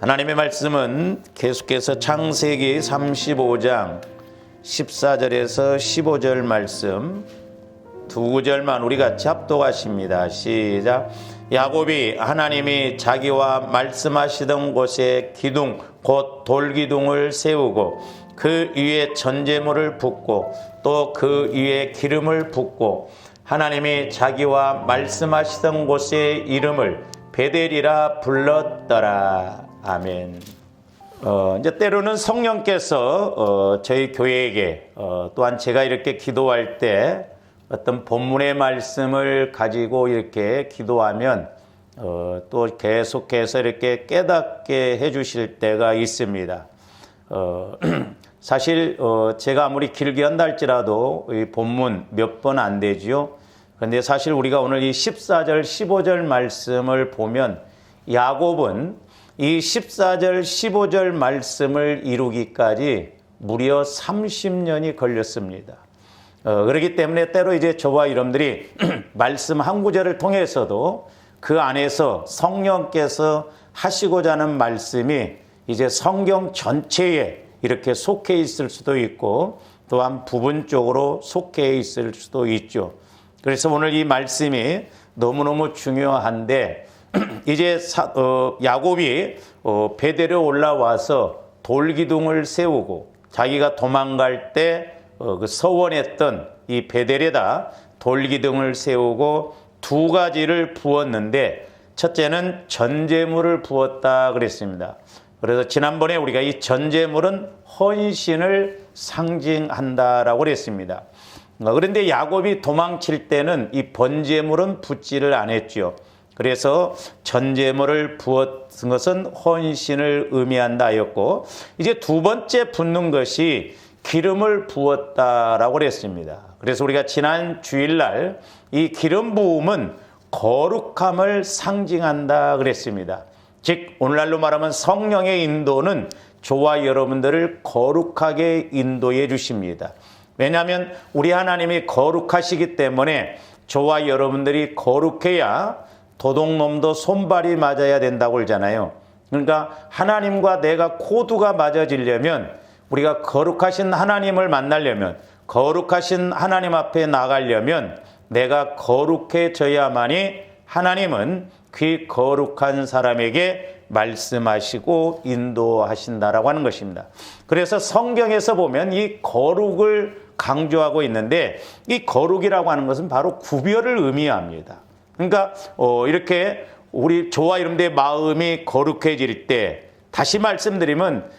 하나님의 말씀은 계속해서 창세기 35장 14절에서 15절 말씀 두 구절만 우리 같이 합독하십니다. 시작. 야곱이 하나님이 자기와 말씀하시던 곳에 기둥 곧 돌기둥을 세우고 그 위에 전제물을 붓고 또 그 위에 기름을 붓고 하나님이 자기와 말씀하시던 곳의 이름을 베델이라 불렀더라. 아멘. 이제 때로는 성령께서 저희 교회에게 또한 제가 이렇게 기도할 때 어떤 본문의 말씀을 가지고 이렇게 기도하면 또 계속해서 이렇게 깨닫게 해주실 때가 있습니다. 사실 제가 아무리 길게 한다 할지라도 이 본문 몇 번 안 되지요. 그런데 사실 우리가 오늘 이 14절 15절 말씀을 보면 야곱은 이 14절 15절 말씀을 이루기까지 무려 30년이 걸렸습니다. 그렇기 때문에 때로 이제 저와 여러분들이 말씀 한 구절을 통해서도 그 안에서 성령께서 하시고자 하는 말씀이 이제 성경 전체에 이렇게 속해 있을 수도 있고 또한 부분적으로 속해 있을 수도 있죠. 그래서 오늘 이 말씀이 너무너무 중요한데 이제 야곱이 베델에 올라와서 돌기둥을 세우고 자기가 도망갈 때 그 서원했던 이 베델에다 돌기둥을 세우고 두 가지를 부었는데 첫째는 전제물을 부었다 그랬습니다. 그래서 지난번에 우리가 이 전제물은 헌신을 상징한다라고 그랬습니다. 그런데 야곱이 도망칠 때는 이 번제물은 붓지를 않았죠. 그래서 전제물을 부었은 것은 헌신을 의미한다 하였고 이제 두 번째 붓는 것이 기름을 부었다라고 그랬습니다. 그래서 우리가 지난 주일날 이 기름 부음은 거룩함을 상징한다 그랬습니다. 즉 오늘날로 말하면 성령의 인도는 저와 여러분들을 거룩하게 인도해 주십니다. 왜냐하면 우리 하나님이 거룩하시기 때문에 저와 여러분들이 거룩해야 도둑놈도 손발이 맞아야 된다고 그러잖아요. 그러니까 하나님과 내가 코드가 맞아지려면 우리가 거룩하신 하나님을 만나려면 거룩하신 하나님 앞에 나가려면 내가 거룩해져야만이 하나님은 그 거룩한 사람에게 말씀하시고 인도하신다라고 하는 것입니다. 그래서 성경에서 보면 이 거룩을 강조하고 있는데 이 거룩이라고 하는 것은 바로 구별을 의미합니다. 그러니까 이렇게 저와 여러분들의 마음이 거룩해질 때 다시 말씀드리면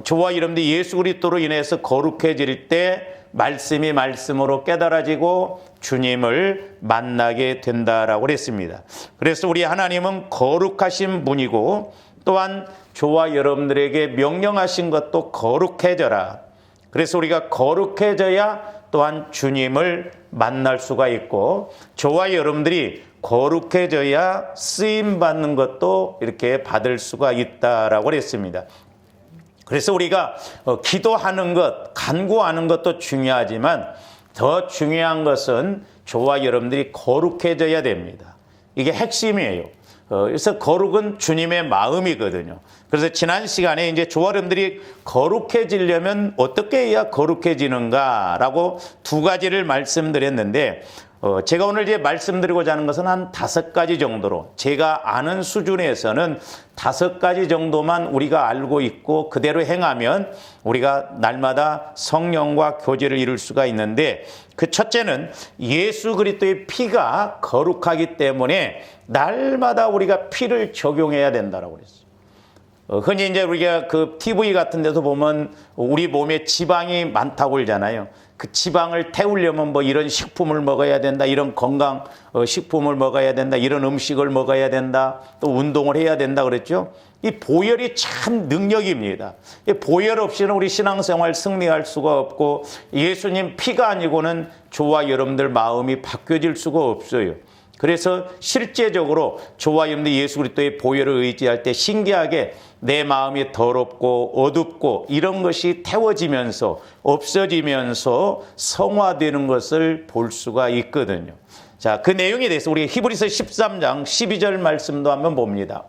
저와 여러분들 예수 그리스도로 인해서 거룩해질 때 말씀이 말씀으로 깨달아지고 주님을 만나게 된다라고 그랬습니다. 그래서 우리 하나님은 거룩하신 분이고 또한 저와 여러분들에게 명령하신 것도 거룩해져라. 그래서 우리가 거룩해져야 또한 주님을 만날 수가 있고 저와 여러분들이 거룩해져야 쓰임받는 것도 이렇게 받을 수가 있다라고 그랬습니다. 그래서 우리가 기도하는 것, 간구하는 것도 중요하지만 더 중요한 것은 저와 여러분들이 거룩해져야 됩니다. 이게 핵심이에요. 그래서 거룩은 주님의 마음이거든요. 그래서 지난 시간에 이제 저와 여러분들이 거룩해지려면 어떻게 해야 거룩해지는가라고 두 가지를 말씀드렸는데 제가 오늘 이제 말씀드리고자 하는 것은 한 5가지 정도로 제가 아는 수준에서는 5가지 정도만 우리가 알고 있고 그대로 행하면 우리가 날마다 성령과 교제를 이룰 수가 있는데 그 첫째는 예수 그리스도의 피가 거룩하기 때문에 날마다 우리가 피를 적용해야 된다라고 그랬어요. 흔히 이제 우리가 그 TV 같은 데서 보면 우리 몸에 지방이 많다고 그러잖아요. 그 지방을 태우려면 뭐 이런 식품을 먹어야 된다, 이런 건강 식품을 먹어야 된다, 이런 음식을 먹어야 된다, 또 운동을 해야 된다 그랬죠. 이 보혈이 참 능력입니다. 이 보혈 없이는 우리 신앙생활 승리할 수가 없고 예수님 피가 아니고는 저와 여러분들 마음이 바뀌어질 수가 없어요. 그래서 실제적으로 저와 여러분들 예수 그리스도의 보혈을 의지할 때 신기하게 내 마음이 더럽고 어둡고 이런 것이 태워지면서 없어지면서 성화되는 것을 볼 수가 있거든요. 자, 그 내용에 대해서 우리 히브리서 13장 12절 말씀도 한번 봅니다.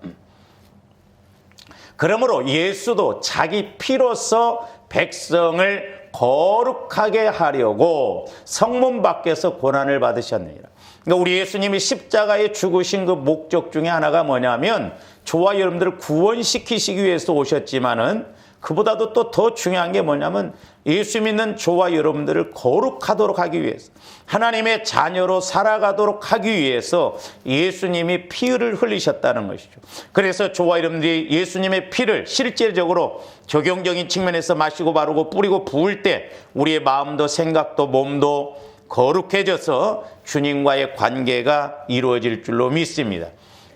그러므로 예수도 자기 피로서 백성을 거룩하게 하려고 성문 밖에서 고난을 받으셨느니라. 그러니까 우리 예수님이 십자가에 죽으신 그 목적 중에 하나가 뭐냐면 저와 여러분들을 구원시키시기 위해서 오셨지만은 그보다도 또 더 중요한 게 뭐냐면 예수 믿는 저와 여러분들을 거룩하도록 하기 위해서, 하나님의 자녀로 살아가도록 하기 위해서 예수님이 피를 흘리셨다는 것이죠. 그래서 저와 여러분들이 예수님의 피를 실제적으로 적용적인 측면에서 마시고 바르고 뿌리고 부을 때 우리의 마음도 생각도 몸도 거룩해져서 주님과의 관계가 이루어질 줄로 믿습니다.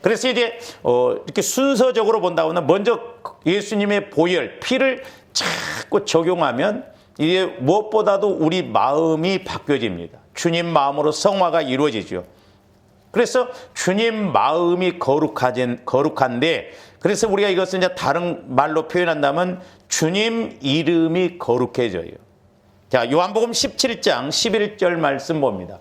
그래서 이제 이렇게 순서적으로 본다고 하면 먼저 예수님의 보혈, 피를 자꾸 적용하면 이게 무엇보다도 우리 마음이 바뀌어집니다. 주님 마음으로 성화가 이루어지죠. 그래서 주님 마음이 거룩한데, 그래서 우리가 이것을 이제 다른 말로 표현한다면 주님 이름이 거룩해져요. 자, 요한복음 17장 11절 말씀 봅니다.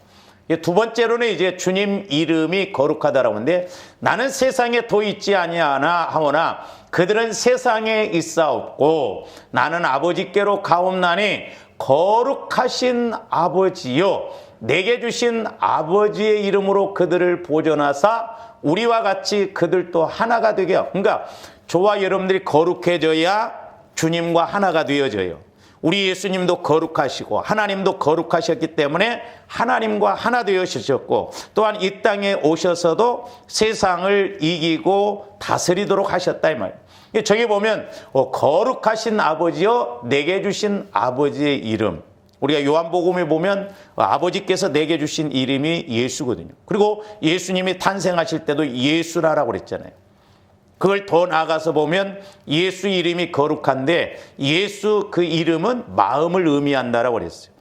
두 번째로는 이제 주님 이름이 거룩하다라고 하는데, 나는 세상에 더 있지 아니하나 하오나 그들은 세상에 있사옵고 나는 아버지께로 가옵나니 거룩하신 아버지요 내게 주신 아버지의 이름으로 그들을 보존하사 우리와 같이 그들도 하나가 되게 하고. 그러니까 저와 여러분들이 거룩해져야 주님과 하나가 되어져요. 우리 예수님도 거룩하시고 하나님도 거룩하셨기 때문에 하나님과 하나 되어주셨고, 또한 이 땅에 오셔서도 세상을 이기고 다스리도록 하셨다 이 말이에요. 저기 보면 거룩하신 아버지여 내게 주신 아버지의 이름, 우리가 요한복음에 보면 아버지께서 내게 주신 이름이 예수거든요. 그리고 예수님이 탄생하실 때도 예수라라고 그랬잖아요. 그걸 더 나아가서 보면 예수 이름이 거룩한데 예수 그 이름은 마음을 의미한다라고 그랬어요.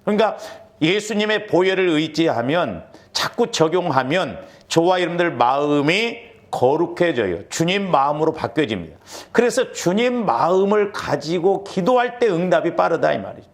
그러니까 예수님의 보혈을 의지하면, 자꾸 적용하면 저와 여러분들 마음이 거룩해져요. 주님 마음으로 바뀌어집니다. 그래서 주님 마음을 가지고 기도할 때 응답이 빠르다 이 말이죠.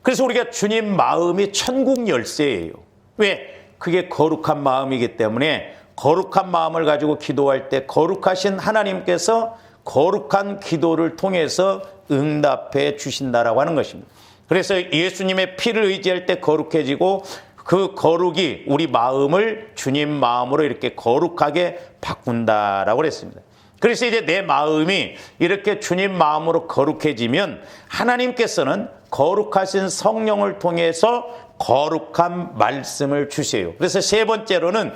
그래서 우리가 주님 마음이 천국 열쇠예요. 왜? 그게 거룩한 마음이기 때문에 거룩한 마음을 가지고 기도할 때 거룩하신 하나님께서 거룩한 기도를 통해서 응답해 주신다라고 하는 것입니다. 그래서 예수님의 피를 의지할 때 거룩해지고 그 거룩이 우리 마음을 주님 마음으로 이렇게 거룩하게 바꾼다라고 그랬습니다. 그래서 이제 내 마음이 이렇게 주님 마음으로 거룩해지면 하나님께서는 거룩하신 성령을 통해서 거룩한 말씀을 주세요. 그래서 세 번째로는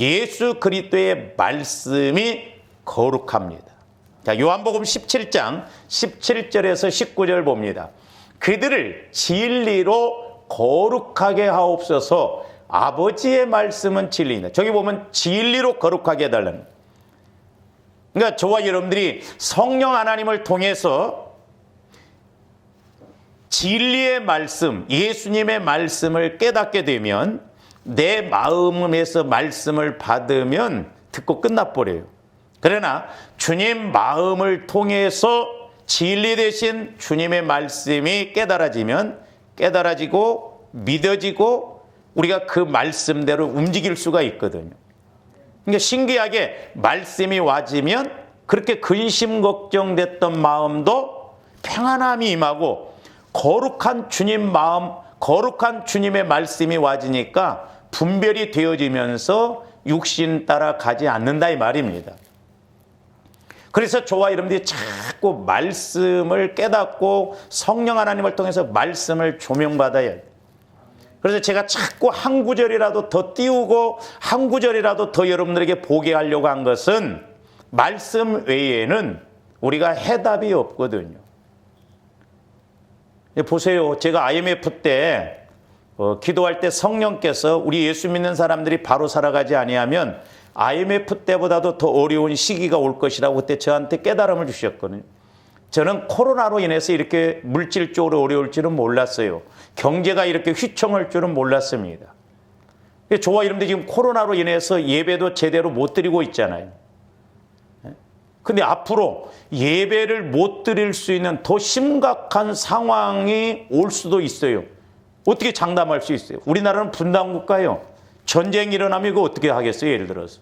예수 그리스도의 말씀이 거룩합니다. 자, 요한복음 17장 17절에서 19절 봅니다. 그들을 진리로 거룩하게 하옵소서. 아버지의 말씀은 진리이다. 저기 보면 진리로 거룩하게 해달라는. 그러니까 저와 여러분들이 성령 하나님을 통해서 진리의 말씀, 예수님의 말씀을 깨닫게 되면 내 마음에서 말씀을 받으면 듣고 끝나버려요. 그러나 주님 마음을 통해서 진리 대신 주님의 말씀이 깨달아지고 믿어지고 우리가 그 말씀대로 움직일 수가 있거든요. 그러니까 신기하게 말씀이 와지면 그렇게 근심 걱정됐던 마음도 평안함이 임하고 거룩한 주님 마음, 거룩한 주님의 말씀이 와지니까 분별이 되어지면서 육신 따라 가지 않는다 이 말입니다. 그래서 저와 여러분들이 자꾸 말씀을 깨닫고 성령 하나님을 통해서 말씀을 조명받아야 해요. 그래서 제가 자꾸 한 구절이라도 더 띄우고 한 구절이라도 더 여러분들에게 보게 하려고 한 것은 말씀 외에는 우리가 해답이 없거든요. 보세요. 제가 IMF 때 기도할 때 성령께서 우리 예수 믿는 사람들이 바로 살아가지 아니하면 IMF 때보다도 더 어려운 시기가 올 것이라고 그때 저한테 깨달음을 주셨거든요. 저는 코로나로 인해서 이렇게 물질적으로 어려울 줄은 몰랐어요. 경제가 이렇게 휘청할 줄은 몰랐습니다. 저와 여러분들 지금 코로나로 인해서 예배도 제대로 못 드리고 있잖아요. 근데 앞으로 예배를 못 드릴 수 있는 더 심각한 상황이 올 수도 있어요. 어떻게 장담할 수 있어요? 우리나라는 분단 국가예요. 전쟁이 일어나면 이거 어떻게 하겠어요? 예를 들어서.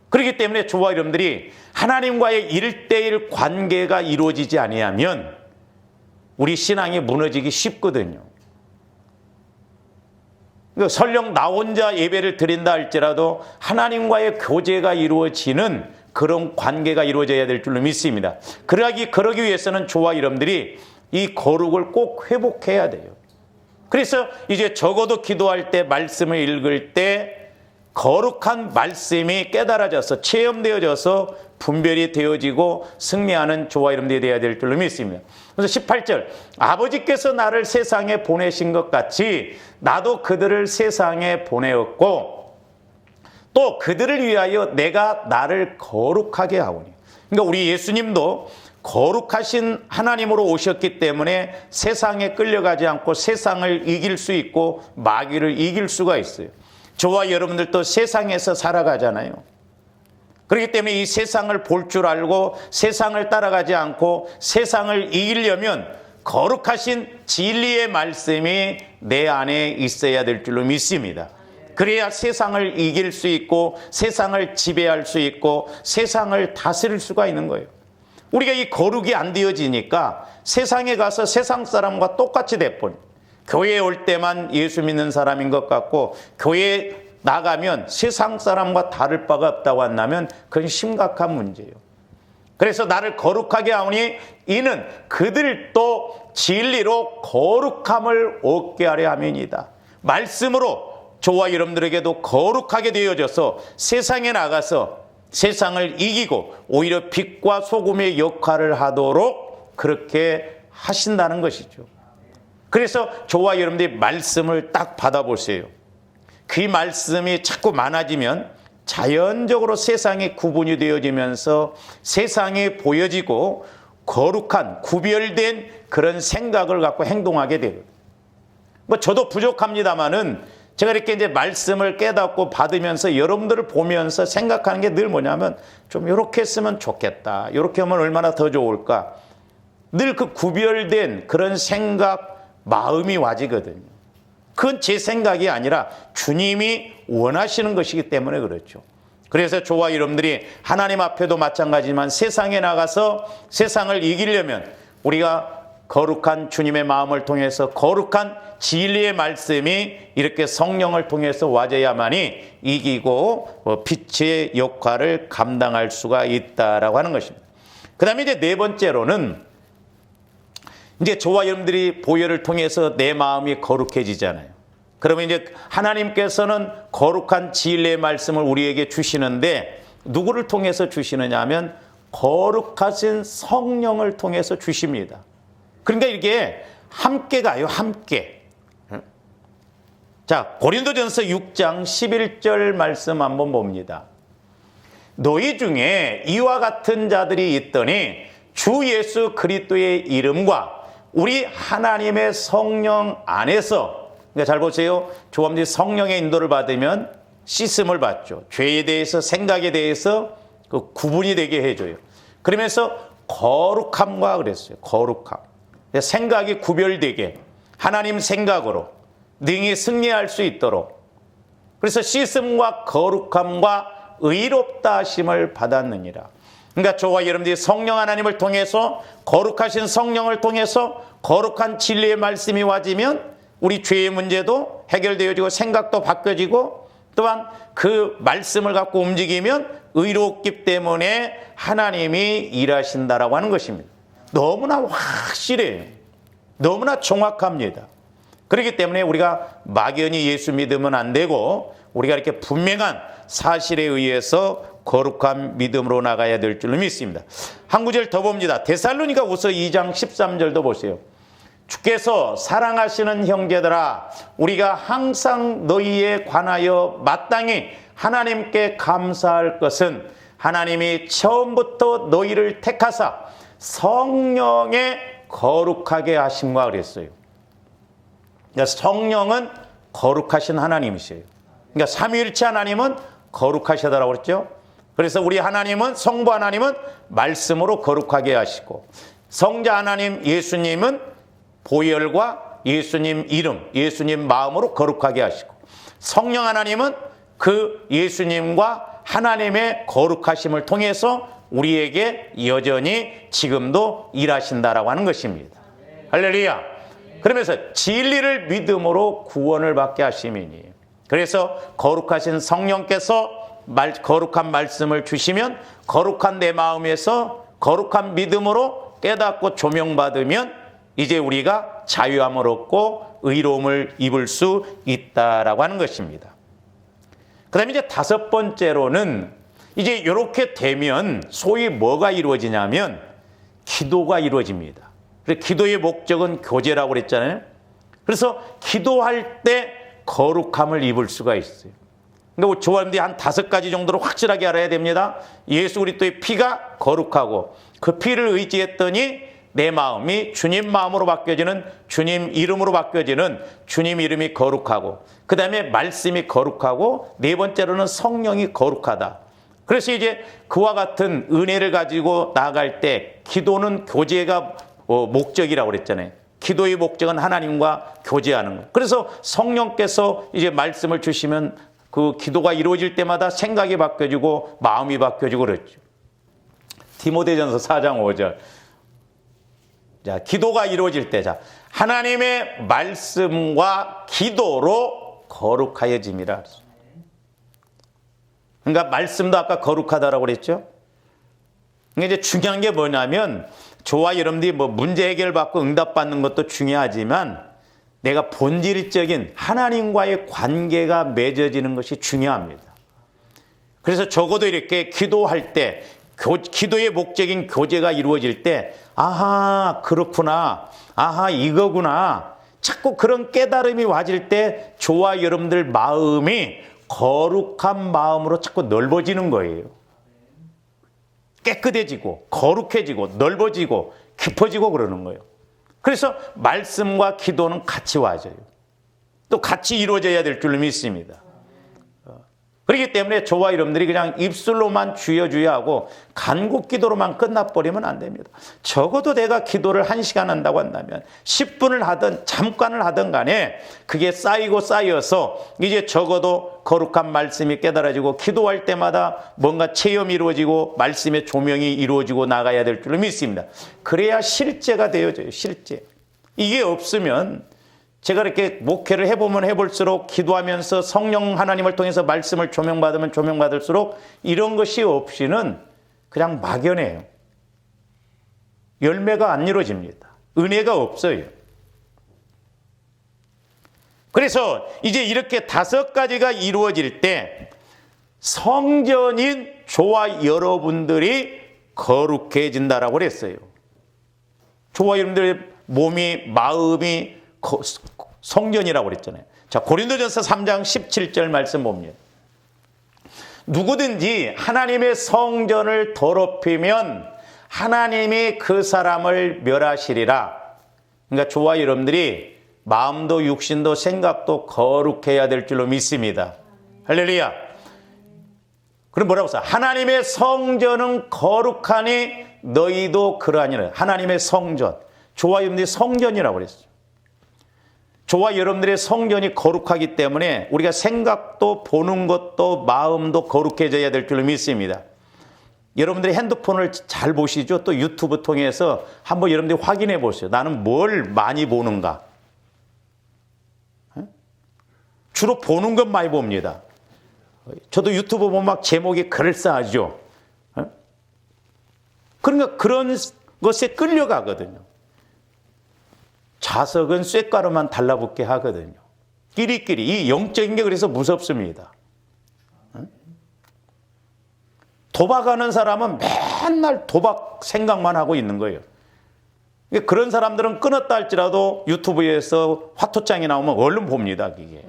그렇기 때문에 저와 여러분들이 하나님과의 1대1 관계가 이루어지지 아니하면 우리 신앙이 무너지기 쉽거든요. 설령 나 혼자 예배를 드린다 할지라도 하나님과의 교제가 이루어지는 그런 관계가 이루어져야 될 줄로 믿습니다. 그러기 위해서는 저와 여러분들이 이 거룩을 꼭 회복해야 돼요. 그래서 이제 적어도 기도할 때, 말씀을 읽을 때 거룩한 말씀이 깨달아져서 체험되어져서 분별이 되어지고 승리하는 저와 여러분들이 되어야 될 줄로 믿습니다. 그래서 18절, 아버지께서 나를 세상에 보내신 것 같이 나도 그들을 세상에 보내었고 또 그들을 위하여 내가 나를 거룩하게 하오니. 그러니까 우리 예수님도 거룩하신 하나님으로 오셨기 때문에 세상에 끌려가지 않고 세상을 이길 수 있고 마귀를 이길 수가 있어요. 저와 여러분들도 세상에서 살아가잖아요. 그렇기 때문에 이 세상을 볼 줄 알고 세상을 따라가지 않고 세상을 이기려면 거룩하신 진리의 말씀이 내 안에 있어야 될 줄로 믿습니다. 그래야 세상을 이길 수 있고 세상을 지배할 수 있고 세상을 다스릴 수가 있는 거예요. 우리가 이 거룩이 안 되어지니까 세상에 가서 세상 사람과 똑같이 돼버려. 교회에 올 때만 예수 믿는 사람인 것 같고 교회에 나가면 세상 사람과 다를 바가 없다고 한다면 그건 심각한 문제예요. 그래서 나를 거룩하게 하오니 이는 그들도 진리로 거룩함을 얻게 하려 함이니이다. 말씀으로 저와 여러분들에게도 거룩하게 되어져서 세상에 나가서 세상을 이기고 오히려 빛과 소금의 역할을 하도록 그렇게 하신다는 것이죠. 그래서 저와 여러분들이 말씀을 딱 받아보세요. 그 말씀이 자꾸 많아지면 자연적으로 세상이 구분이 되어지면서 세상이 보여지고 거룩한 구별된 그런 생각을 갖고 행동하게 돼요. 저도 부족합니다만은 제가 이렇게 이제 말씀을 깨닫고 받으면서 여러분들을 보면서 생각하는 게 늘 뭐냐면 좀 이렇게 했으면 좋겠다. 이렇게 하면 얼마나 더 좋을까. 늘 그 구별된 그런 생각, 마음이 와지거든요. 그건 제 생각이 아니라 주님이 원하시는 것이기 때문에 그렇죠. 그래서 저와 여러분들이 하나님 앞에도 마찬가지지만 세상에 나가서 세상을 이기려면 우리가 거룩한 주님의 마음을 통해서 거룩한 진리의 말씀이 이렇게 성령을 통해서 와져야만이 이기고 빛의 역할을 감당할 수가 있다라고 하는 것입니다. 그 다음에 이제 네 번째로는 이제 저와 여러분들이 보혈을 통해서 내 마음이 거룩해지잖아요. 그러면 이제 하나님께서는 거룩한 진리의 말씀을 우리에게 주시는데 누구를 통해서 주시느냐 하면 거룩하신 성령을 통해서 주십니다. 그러니까 이게 함께 가요, 함께. 자, 고린도전서 6장 11절 말씀 한번 봅니다. 너희 중에 이와 같은 자들이 있더니 주 예수 그리스도의 이름과 우리 하나님의 성령 안에서, 그러니까 잘 보세요. 조합들이 성령의 인도를 받으면 씻음을 받죠. 죄에 대해서, 생각에 대해서 그 구분이 되게 해줘요. 그러면서 거룩함과 그랬어요. 거룩함. 생각이 구별되게 하나님 생각으로 능히 승리할 수 있도록. 그래서 씻음과 거룩함과 의롭다 하심을 받았느니라. 그러니까 저와 여러분들이 성령 하나님을 통해서 거룩하신 성령을 통해서 거룩한 진리의 말씀이 와지면 우리 죄의 문제도 해결되어지고 생각도 바뀌어지고 또한 그 말씀을 갖고 움직이면 의롭기 때문에 하나님이 일하신다라고 하는 것입니다. 너무나 확실해요. 너무나 정확합니다. 그렇기 때문에 우리가 막연히 예수 믿으면 안 되고 우리가 이렇게 분명한 사실에 의해서 거룩한 믿음으로 나가야 될 줄로 믿습니다. 한 구절 더 봅니다. 데살로니가후서 2장 13절도 보세요. 주께서 사랑하시는 형제들아, 우리가 항상 너희에 관하여 마땅히 하나님께 감사할 것은 하나님이 처음부터 너희를 택하사 성령에 거룩하게 하심과 그랬어요. 그러니까 성령은 거룩하신 하나님이세요. 그러니까 삼위일체 하나님은 거룩하시다라고 그랬죠. 그래서 우리 하나님은, 성부 하나님은 말씀으로 거룩하게 하시고, 성자 하나님 예수님은 보혈과 예수님 이름, 예수님 마음으로 거룩하게 하시고, 성령 하나님은 그 예수님과 하나님의 거룩하심을 통해서 우리에게 여전히 지금도 일하신다라고 하는 것입니다. 할렐루야. 그러면서 진리를 믿음으로 구원을 받게 하심이니, 그래서 거룩하신 성령께서 거룩한 말씀을 주시면 거룩한 내 마음에서 거룩한 믿음으로 깨닫고 조명받으면 이제 우리가 자유함을 얻고 의로움을 입을 수 있다라고 하는 것입니다. 그 다음에 이제 다섯 번째로는 이제 이렇게 되면 소위 뭐가 이루어지냐면 기도가 이루어집니다. 그래서 기도의 목적은 교제라고 그랬잖아요. 그래서 기도할 때 거룩함을 입을 수가 있어요. 그러니까 저와님들이 한 5가지 정도로 확실하게 알아야 됩니다. 예수 그리스도의 피가 거룩하고 그 피를 의지했더니 내 마음이 주님 마음으로 바뀌어지는, 주님 이름으로 바뀌어지는, 주님 이름이 거룩하고, 그 다음에 말씀이 거룩하고, 네 번째로는 성령이 거룩하다. 그래서 이제 그와 같은 은혜를 가지고 나아갈 때 기도는 교제가 목적이라고 그랬잖아요. 기도의 목적은 하나님과 교제하는 것. 그래서 성령께서 이제 말씀을 주시면 그 기도가 이루어질 때마다 생각이 바뀌어지고 마음이 바뀌어지고 그랬죠. 디모데전서 4장 5절. 자, 기도가 이루어질 때, 자, 하나님의 말씀과 기도로 거룩하여짐이라. 그러니까 말씀도 아까 거룩하다라고 그랬죠. 그러니까 이제 중요한 게 뭐냐면 저와 여러분들이 뭐 문제 해결받고 응답받는 것도 중요하지만 내가 본질적인 하나님과의 관계가 맺어지는 것이 중요합니다. 그래서 적어도 이렇게 기도할 때 기도의 목적인 교제가 이루어질 때 아하 그렇구나, 아하 이거구나, 자꾸 그런 깨달음이 와질 때 저와 여러분들 마음이 거룩한 마음으로 자꾸 넓어지는 거예요. 깨끗해지고 거룩해지고 넓어지고 깊어지고 그러는 거예요. 그래서 말씀과 기도는 같이 와져요. 또 같이 이루어져야 될 줄로 믿습니다. 그렇기 때문에 저와 여러분들이 그냥 입술로만 주여 주여 하고 간구 기도로만 끝나버리면 안 됩니다. 적어도 내가 기도를 1시간 한다고 한다면 10분을 하든 잠깐을 하든 간에 그게 쌓이고 쌓여서 이제 적어도 거룩한 말씀이 깨달아지고 기도할 때마다 뭔가 체험이 이루어지고 말씀의 조명이 이루어지고 나가야 될 줄로 믿습니다. 그래야 실제가 되어져요. 실제. 이게 없으면 제가 이렇게 목회를 해보면 해볼수록 기도하면서 성령 하나님을 통해서 말씀을 조명받으면 조명받을수록 이런 것이 없이는 그냥 막연해요. 열매가 안 이루어집니다. 은혜가 없어요. 그래서 이제 이렇게 5가지가 이루어질 때 성전인 저와 여러분들이 거룩해진다라고 그랬어요. 저와 여러분들의 몸이, 마음이 성전이라고 그랬잖아요. 자, 고린도전서 3장 17절 말씀 봅니다. 누구든지 하나님의 성전을 더럽히면 하나님이 그 사람을 멸하시리라. 그러니까 저와 여러분들이 마음도 육신도 생각도 거룩해야 될 줄로 믿습니다. 할렐루야. 그럼 뭐라고 써? 하나님의 성전은 거룩하니 너희도 그러하니라. 하나님의 성전. 저와 여러분들이 성전이라고 그랬어요. 저와 여러분들의 성전이 거룩하기 때문에 우리가 생각도 보는 것도 마음도 거룩해져야 될 줄로 믿습니다. 여러분들이 핸드폰을 잘 보시죠? 또 유튜브 통해서 한번 여러분들이 확인해 보세요. 나는 뭘 많이 보는가? 주로 보는 것 많이 봅니다. 저도 유튜브 보면 막 제목이 그럴싸하죠. 그러니까 그런 것에 끌려가거든요. 자석은 쇳가루만 달라붙게 하거든요. 끼리끼리. 이 영적인 게 그래서 무섭습니다. 도박하는 사람은 맨날 도박 생각만 하고 있는 거예요. 그런 사람들은 끊었다 할지라도 유튜브에서 화토장이 나오면 얼른 봅니다. 그게.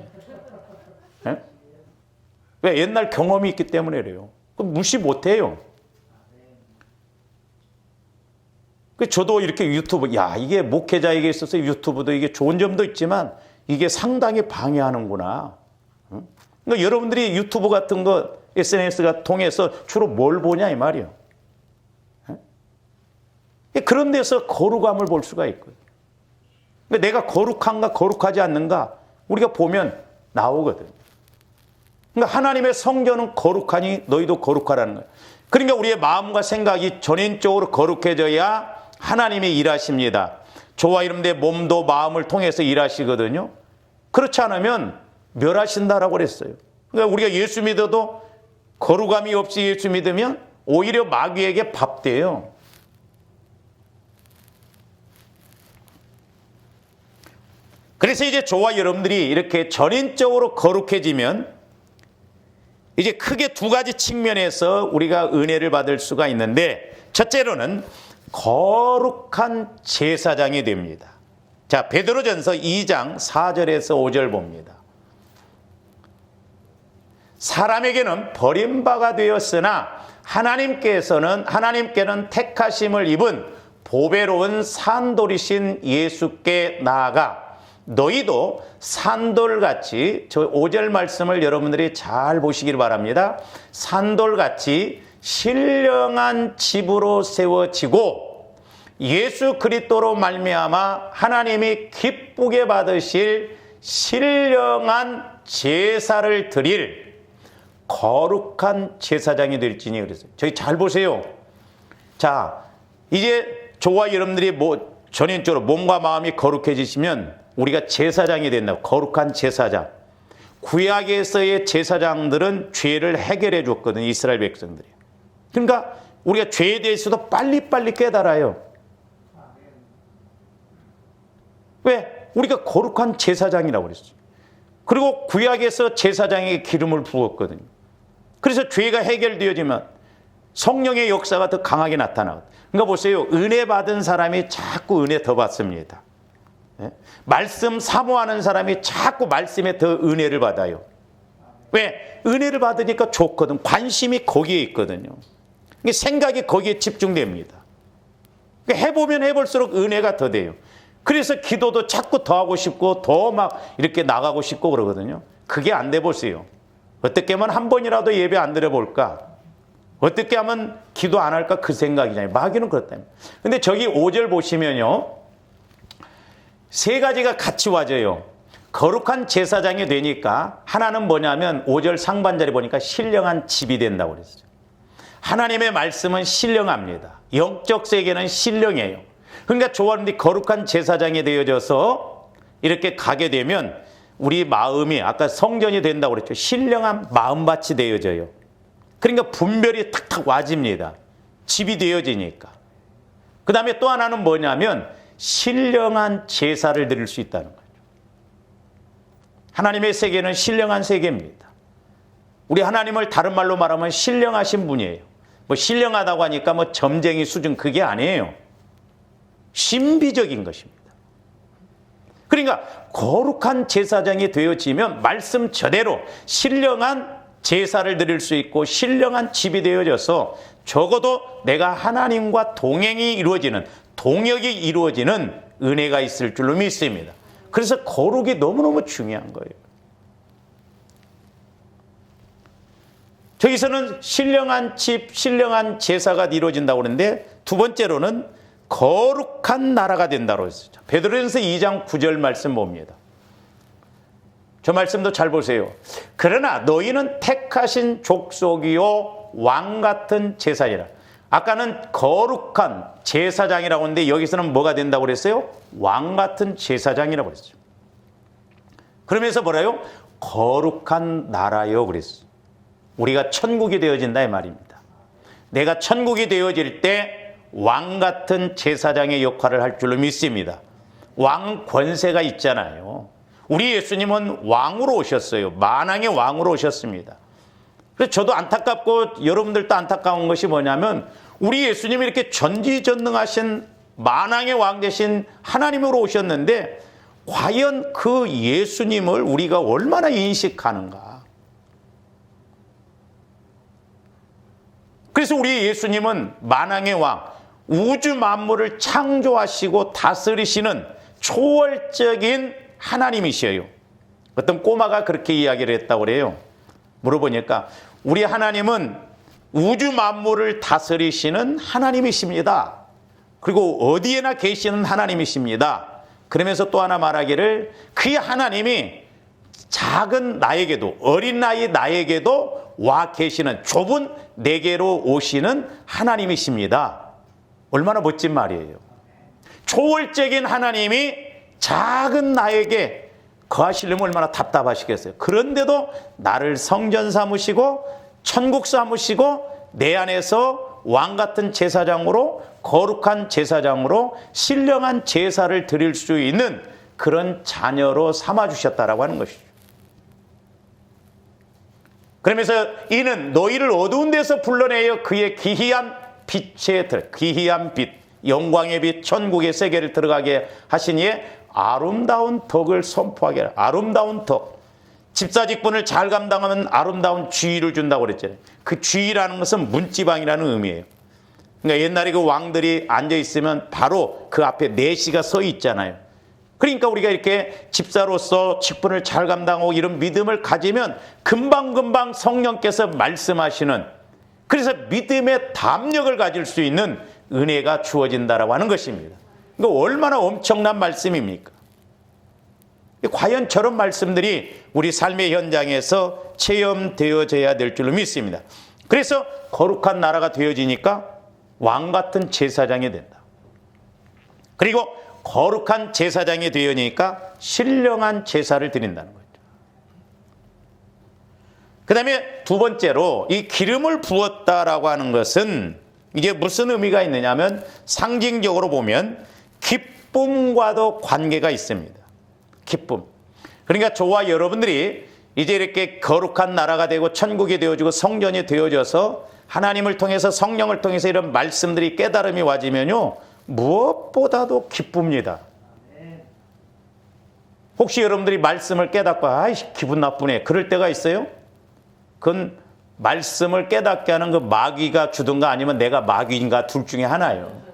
왜? 옛날 경험이 있기 때문에 그래요. 무시 못해요. 저도 이렇게 유튜브, 이게 목회자에게 있어서 유튜브도 이게 좋은 점도 있지만 이게 상당히 방해하는구나. 그러니까 여러분들이 유튜브 같은 거 SNS가 통해서 주로 뭘 보냐 이 말이에요. 그런 데서 거룩함을 볼 수가 있거든요. 그러니까 내가 거룩한가 거룩하지 않는가 우리가 보면 나오거든요. 그러니까 하나님의 성전은 거룩하니 너희도 거룩하라는 거예요. 그러니까 우리의 마음과 생각이 전인적으로 거룩해져야 하나님이 일하십니다. 저와 여러분의 몸도 마음을 통해서 일하시거든요. 그렇지 않으면 멸하신다라고 그랬어요. 그러니까 우리가 예수 믿어도 거룩함이 없이 예수 믿으면 오히려 마귀에게 밥돼요. 그래서 이제 저와 여러분들이 이렇게 전인적으로 거룩해지면 이제 크게 두 가지 측면에서 우리가 은혜를 받을 수가 있는데, 첫째로는 거룩한 제사장이 됩니다. 자, 베드로전서 2장 4절에서 5절 봅니다. 사람에게는 버림바가 되었으나 하나님께는 택하심을 입은 보배로운 산돌이신 예수께 나아가 너희도 산돌같이, 저 5절 말씀을 여러분들이 잘 보시길 바랍니다. 산돌같이 신령한 집으로 세워지고 예수 그리스도로 말미암아 하나님이 기쁘게 받으실 신령한 제사를 드릴 거룩한 제사장이 될지니 그랬어요. 저희 잘 보세요. 자, 이제 저와 여러분들이 전인적으로 몸과 마음이 거룩해지시면 우리가 제사장이 된다고. 거룩한 제사장. 구약에서의 제사장들은 죄를 해결해 줬거든요. 이스라엘 백성들이. 그러니까 우리가 죄에 대해서도 빨리빨리 깨달아요. 왜? 우리가 거룩한 제사장이라고 그랬어요. 그리고 구약에서 제사장에게 기름을 부었거든요. 그래서 죄가 해결되어지면 성령의 역사가 더 강하게 나타나거든요. 그러니까 보세요. 은혜 받은 사람이 자꾸 은혜 더 받습니다. 말씀 사모하는 사람이 자꾸 말씀에 더 은혜를 받아요. 왜? 은혜를 받으니까 좋거든. 관심이 거기에 있거든요. 생각이 거기에 집중됩니다. 해보면 해볼수록 은혜가 더 돼요. 그래서 기도도 자꾸 더 하고 싶고 더 막 이렇게 나가고 싶고 그러거든요. 그게 안 돼 보세요. 어떻게 하면 한 번이라도 예배 안 드려볼까? 어떻게 하면 기도 안 할까? 그 생각이잖아요. 마귀는 그렇다면. 근데 저기 5절 보시면요. 세 가지가 같이 와져요. 거룩한 제사장이 되니까 하나는 뭐냐면 5절 상반절에 보니까 신령한 집이 된다고 그랬어요. 하나님의 말씀은 신령합니다. 영적 세계는 신령해요. 그러니까 저와는 거룩한 제사장이 되어져서 이렇게 가게 되면 우리 마음이 아까 성전이 된다고 그랬죠. 신령한 마음밭이 되어져요. 그러니까 분별이 탁탁 와집니다. 집이 되어지니까. 그 다음에 또 하나는 뭐냐면 신령한 제사를 드릴 수 있다는 거죠. 하나님의 세계는 신령한 세계입니다. 우리 하나님을 다른 말로 말하면 신령하신 분이에요. 신령하다고 하니까 점쟁이 수준 그게 아니에요. 신비적인 것입니다. 그러니까 거룩한 제사장이 되어지면 말씀 저대로 신령한 제사를 드릴 수 있고 신령한 집이 되어져서 적어도 내가 하나님과 동행이 이루어지는, 동역이 이루어지는 은혜가 있을 줄로 믿습니다. 그래서 거룩이 너무너무 중요한 거예요. 저기서는 신령한 집, 신령한 제사가 이루어진다고 그러는데 두 번째로는 거룩한 나라가 된다고 했어요. 베드로전서 2장 9절 말씀 봅니다. 저 말씀도 잘 보세요. 그러나 너희는 택하신 족속이요 왕 같은 제사이라. 아까는 거룩한 제사장이라고 했는데 여기서는 뭐가 된다고 그랬어요? 왕 같은 제사장이라고 그랬어요. 그러면서 뭐라요? 거룩한 나라요 그랬어요. 우리가 천국이 되어진다 이 말입니다. 내가 천국이 되어질 때 왕 같은 제사장의 역할을 할 줄로 믿습니다. 왕 권세가 있잖아요. 우리 예수님은 왕으로 오셨어요. 만왕의 왕으로 오셨습니다. 그래서 저도 안타깝고 여러분들도 안타까운 것이 뭐냐면 우리 예수님이 이렇게 전지전능하신 만왕의 왕 대신 하나님으로 오셨는데 과연 그 예수님을 우리가 얼마나 인식하는가. 그래서 우리 예수님은 만왕의 왕, 우주 만물을 창조하시고 다스리시는 초월적인 하나님이셔요. 어떤 꼬마가 그렇게 이야기를 했다고 그래요. 물어보니까 우리 하나님은 우주 만물을 다스리시는 하나님이십니다. 그리고 어디에나 계시는 하나님이십니다. 그러면서 또 하나 말하기를 그 하나님이 작은 나에게도, 어린 나이 나에게도 와 계시는, 좁은 내게로 오시는 하나님이십니다. 얼마나 멋진 말이에요. 초월적인 하나님이 작은 나에게 거하시려면 얼마나 답답하시겠어요. 그런데도 나를 성전 삼으시고 천국 삼으시고 내 안에서 왕 같은 제사장으로, 거룩한 제사장으로 신령한 제사를 드릴 수 있는 그런 자녀로 삼아주셨다라고 하는 것이죠. 그러면서 이는 너희를 어두운 데서 불러내어 그의 기이한 빛에 기이한 빛, 영광의 빛, 천국의 세계를 들어가게 하시니에 아름다운 덕을 선포하게 하라. 아름다운 덕. 집사직분을 잘 감당하면 아름다운 쥐를 준다고 그랬잖아요. 그 쥐라는 것은 문지방이라는 의미예요. 그러니까 옛날에 그 왕들이 앉아있으면 바로 그 앞에 내시가 서 있잖아요. 그러니까 우리가 이렇게 집사로서 직분을 잘 감당하고 이런 믿음을 가지면 금방금방 성령께서 말씀하시는, 그래서 믿음의 담력을 가질 수 있는 은혜가 주어진다라고 하는 것입니다. 이거 얼마나 엄청난 말씀입니까? 과연 저런 말씀들이 우리 삶의 현장에서 체험되어져야 될 줄로 믿습니다. 그래서 거룩한 나라가 되어지니까 왕 같은 제사장이 된다. 그리고 거룩한 제사장이 되어지니까 신령한 제사를 드린다는 거죠. 그 다음에 두 번째로 이 기름을 부었다라고 하는 것은 이게 무슨 의미가 있느냐 하면 상징적으로 보면 기쁨과도 관계가 있습니다. 기쁨. 그러니까 저와 여러분들이 이제 이렇게 거룩한 나라가 되고 천국이 되어지고 성전이 되어져서 하나님을 통해서 성령을 통해서 이런 말씀들이 깨달음이 와지면요, 무엇보다도 기쁩니다. 혹시 여러분들이 말씀을 깨닫고 아이 기분 나쁘네 그럴 때가 있어요? 그건 말씀을 깨닫게 하는 그 마귀가 주든가 아니면 내가 마귀인가 둘 중에 하나예요.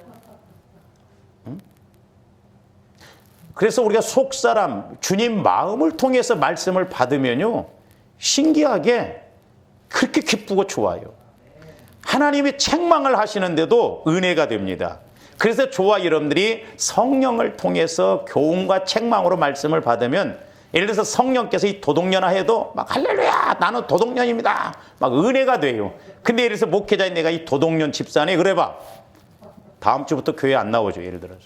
그래서 우리가 속사람, 주님 마음을 통해서 말씀을 받으면요, 신기하게 그렇게 기쁘고 좋아요. 하나님이 책망을 하시는데도 은혜가 됩니다. 그래서 저와 여러분들이 성령을 통해서 교훈과 책망으로 말씀을 받으면, 예를 들어서 성령께서 이 도덕년화 해도 막 할렐루야 나는 도덕년입니다 막 은혜가 돼요. 근데 예를 들어서 목회자인 내가 이 도덕년 집사네 그래봐 다음 주부터 교회 안 나오죠. 예를 들어서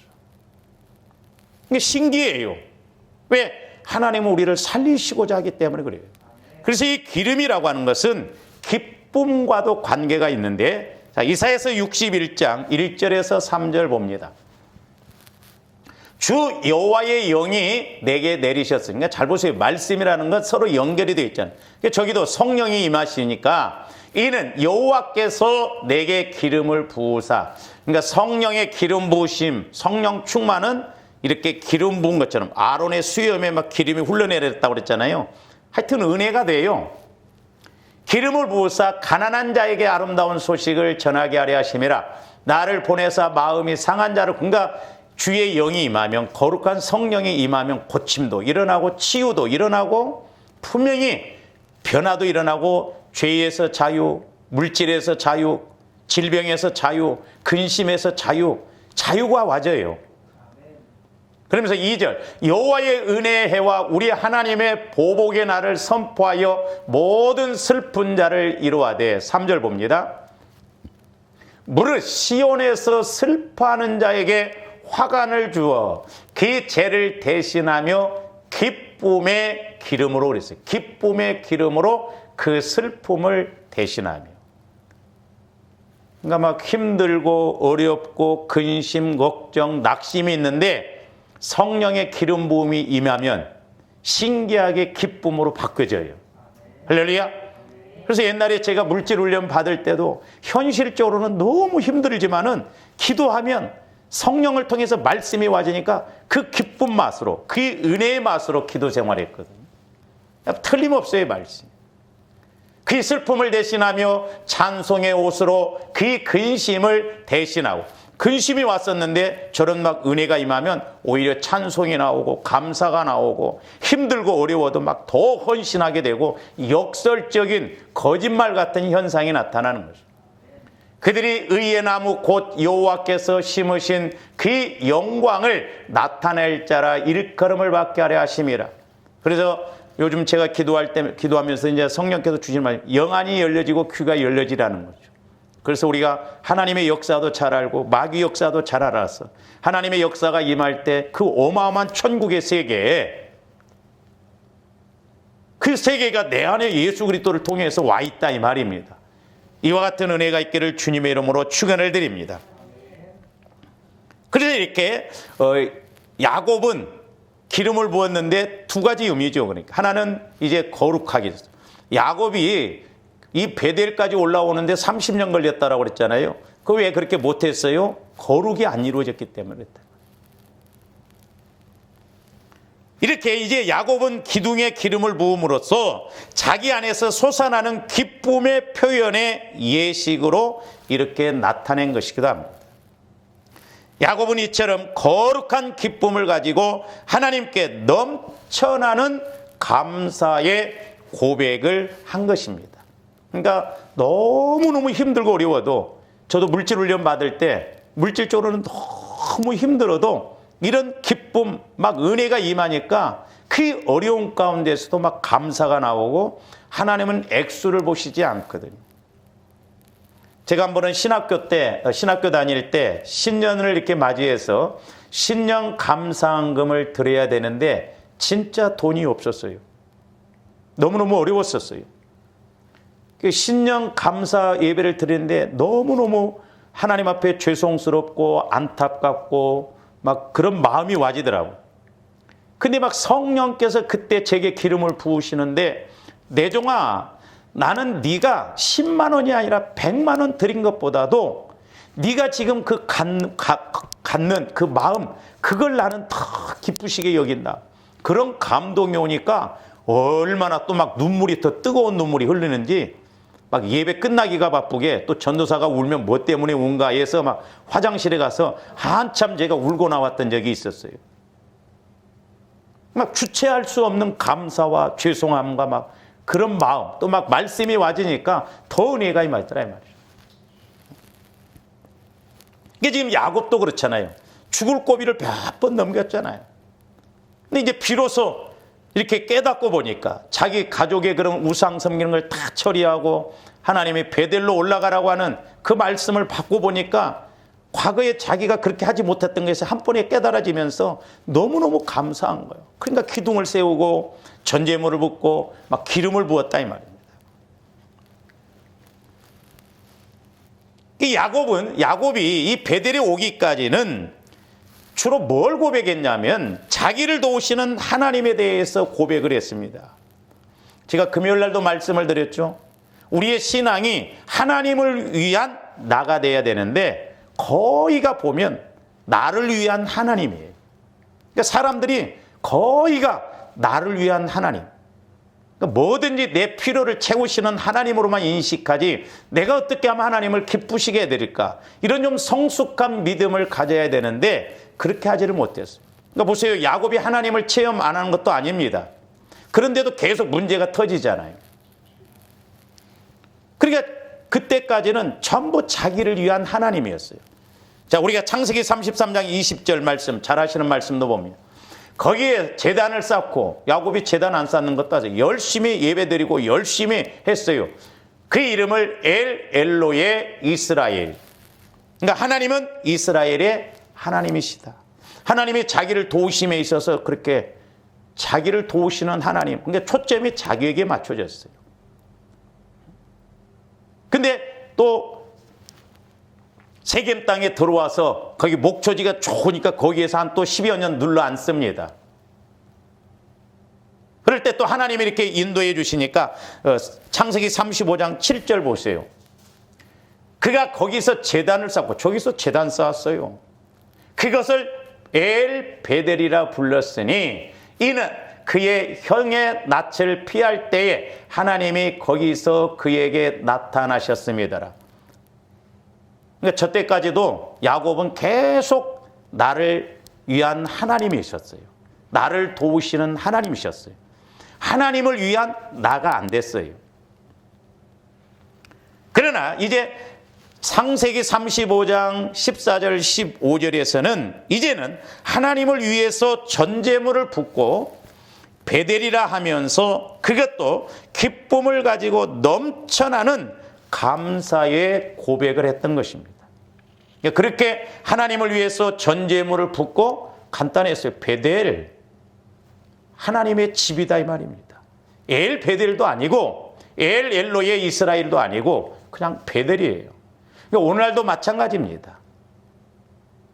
이게 신기해요. 왜? 하나님은 우리를 살리시고자 하기 때문에 그래요. 그래서 이 기름이라고 하는 것은 기쁨과도 관계가 있는데, 자, 이사야서 61장 1절에서 3절 봅니다. 주 여호와의 영이 내게 내리셨으니까, 잘 보세요. 말씀이라는 건 서로 연결이 되어 있잖아요. 저기도 성령이 임하시니까 이는 여호와께서 내게 기름을 부으사, 그러니까 성령의 기름 부으심, 성령 충만은 이렇게 기름 부은 것처럼 아론의 수염에 막 기름이 흘러내렸다고 그랬잖아요. 하여튼 은혜가 돼요. 기름을 부으사 가난한 자에게 아름다운 소식을 전하게 하려 하심이라. 나를 보내사 마음이 상한 자를, 그러니까 주의 영이 임하면, 거룩한 성령이 임하면 고침도 일어나고 치유도 일어나고 분명히 변화도 일어나고 죄에서 자유, 물질에서 자유, 질병에서 자유, 근심에서 자유, 자유가 와져요. 그러면서 2절 여호와의 은혜의 해와 우리 하나님의 보복의 날을 선포하여 모든 슬픈 자를 이루하되, 3절 봅니다. 무릇 시온에서 슬퍼하는 자에게 화관을 주어 그 죄를 대신하며 기쁨의 기름으로 그랬어요. 기쁨의 기름으로 그 슬픔을 대신하며. 그러니까 막 힘들고 어렵고 근심, 걱정, 낙심이 있는데 성령의 기름 부음이 임하면 신기하게 기쁨으로 바뀌어져요. 할렐루야. 그래서 옛날에 제가 물질 훈련 받을 때도 현실적으로는 너무 힘들지만은 기도하면 성령을 통해서 말씀이 와지니까 그 기쁜 맛으로, 그 은혜의 맛으로 기도 생활했거든요. 틀림없어요, 말씀. 그 슬픔을 대신하며 찬송의 옷으로 그 근심을 대신하고, 근심이 왔었는데 저런 막 은혜가 임하면 오히려 찬송이 나오고 감사가 나오고 힘들고 어려워도 막 더 헌신하게 되고 역설적인 거짓말 같은 현상이 나타나는 거죠. 그들이 의의 나무 곧 여호와께서 심으신 그 영광을 나타낼 자라 일컬음을 받게 하려 하심이라. 그래서 요즘 제가 기도하면서 이제 성령께서 주시는 말, 영안이 열려지고 귀가 열려지라는 거죠. 그래서 우리가 하나님의 역사도 잘 알고 마귀 역사도 잘 알아서 하나님의 역사가 임할 때 그 어마어마한 천국의 세계에 그 세계가 내 안에 예수 그리스도를 통해서 와 있다 이 말입니다. 이와 같은 은혜가 있기를 주님의 이름으로 축원을 드립니다. 그래서 이렇게 야곱은 기름을 부었는데 두 가지 의미죠. 그러니까 하나는 이제 거룩하게 됐어요. 야곱이 이 베델까지 올라오는데 30년 걸렸다라고 그랬잖아요. 그 왜 그렇게 못했어요? 거룩이 안 이루어졌기 때문에 그랬다. 이렇게 이제 야곱은 기둥에 기름을 부음으로써 자기 안에서 솟아나는 기쁨의 표현의 예식으로 이렇게 나타낸 것이기도 합니다. 야곱은 이처럼 거룩한 기쁨을 가지고 하나님께 넘쳐나는 감사의 고백을 한 것입니다. 그러니까 너무너무 힘들고 어려워도 저도 물질 훈련 받을 때 물질적으로는 너무 힘들어도 이런 기쁨, 막 은혜가 임하니까 그 어려운 가운데서도 막 감사가 나오고 하나님은 액수를 보시지 않거든요. 제가 한 번은 신학교 다닐 때 신년을 이렇게 맞이해서 신년 감사헌금을 드려야 되는데 진짜 돈이 없었어요. 너무너무 어려웠었어요. 신년 감사 예배를 드리는데 너무너무 하나님 앞에 죄송스럽고 안타깝고 막 그런 마음이 와지더라고요. 근데 막 성령께서 그때 제게 기름을 부으시는데 내종아, 나는 네가 10만 원이 아니라 100만 원 드린 것보다도 네가 지금 그 갖는 그 마음, 그걸 나는 더 기쁘시게 여긴다. 그런 감동이 오니까 얼마나 또 막 눈물이 더 뜨거운 눈물이 흐르는지 막 예배 끝나기가 바쁘게 또 전도사가 울면 뭐 때문에 운가 해서 막 화장실에 가서 한참 제가 울고 나왔던 적이 있었어요. 막 주체할 수 없는 감사와 죄송함과 막 그런 마음, 또 막 말씀이 와지니까 더 은혜가 임하더라 이 말이죠. 이게 지금 야곱도 그렇잖아요. 죽을 고비를 몇 번 넘겼잖아요. 근데 이제 비로소 이렇게 깨닫고 보니까 자기 가족의 그런 우상 섬기는 걸 다 처리하고 하나님이 베델로 올라가라고 하는 그 말씀을 받고 보니까 과거에 자기가 그렇게 하지 못했던 것이 한 번에 깨달아지면서 너무너무 감사한 거예요. 그러니까 기둥을 세우고 전제물을 붓고 막 기름을 부었다 이 말입니다. 야곱이 이 베델에 오기까지는 주로 뭘 고백했냐면 자기를 도우시는 하나님에 대해서 고백을 했습니다. 제가 금요일 날도 말씀을 드렸죠. 우리의 신앙이 하나님을 위한 나가 돼야 되는데 거의가 보면 나를 위한 하나님이에요. 그러니까 사람들이 거의가 나를 위한 하나님, 그러니까 뭐든지 내 필요를 채우시는 하나님으로만 인식하지 내가 어떻게 하면 하나님을 기쁘시게 해드릴까, 이런 좀 성숙한 믿음을 가져야 되는데 그렇게 하지를 못했어요. 그러니까 보세요. 야곱이 하나님을 체험 안 하는 것도 아닙니다. 그런데도 계속 문제가 터지잖아요. 그러니까 그때까지는 전부 자기를 위한 하나님이었어요. 자, 우리가 창세기 33장 20절 말씀, 잘 아시는 말씀도 봅니다. 거기에 제단을 쌓고, 야곱이 제단 안 쌓는 것도 아니에요. 열심히 예배드리고 열심히 했어요. 그 이름을 엘로의 이스라엘. 그러니까 하나님은 이스라엘의 하나님이시다. 하나님이 자기를 도우심에 있어서 그렇게 자기를 도우시는 하나님. 그러니까 초점이 자기에게 맞춰졌어요. 근데 또 세겜 땅에 들어와서 거기 목초지가 좋으니까 거기에서 한 또 10여 년 눌러 앉습니다. 그럴 때 또 하나님이 이렇게 인도해 주시니까 창세기 35장 7절 보세요. 그가 거기서 제단을 쌓고, 저기서 제단 쌓았어요. 그것을 엘 베델이라 불렀으니 이는 그의 형의 낯을 피할 때에 하나님이 거기서 그에게 나타나셨습니다. 그러니까 저 때까지도 야곱은 계속 나를 위한 하나님이셨어요. 나를 도우시는 하나님이셨어요. 하나님을 위한 나가 안 됐어요. 그러나 이제 창세기 35장 14절 15절에서는 이제는 하나님을 위해서 전제물을 붓고 베델이라 하면서 그것도 기쁨을 가지고 넘쳐나는 감사의 고백을 했던 것입니다. 그렇게 하나님을 위해서 전제물을 붓고 간단했어요. 베델, 하나님의 집이다 이 말입니다. 엘 베델도 아니고 엘 엘로의 이스라엘도 아니고 그냥 베델이에요. 오늘날도 마찬가지입니다.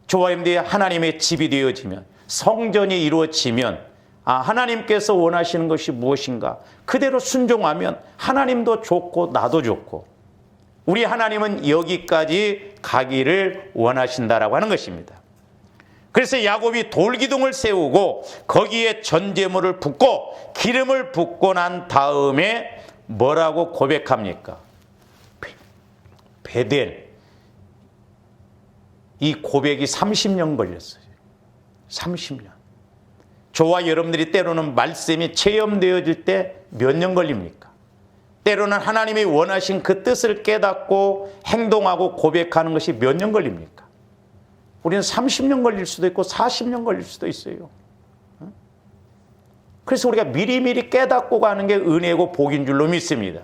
저와 여러분들이 하나님의 집이 되어지면, 성전이 이루어지면, 하나님께서 원하시는 것이 무엇인가 그대로 순종하면 하나님도 좋고 나도 좋고 우리 하나님은 여기까지 가기를 원하신다라고 하는 것입니다. 그래서 야곱이 돌기둥을 세우고 거기에 전제물을 붓고 기름을 붓고 난 다음에 뭐라고 고백합니까? 베델. 이 고백이 30년 걸렸어요. 30년. 저와 여러분들이 때로는 말씀이 체험되어질 때 몇 년 걸립니까? 때로는 하나님이 원하신 그 뜻을 깨닫고 행동하고 고백하는 것이 몇 년 걸립니까? 우리는 30년 걸릴 수도 있고 40년 걸릴 수도 있어요. 그래서 우리가 미리미리 깨닫고 가는 게 은혜고 복인 줄로 믿습니다.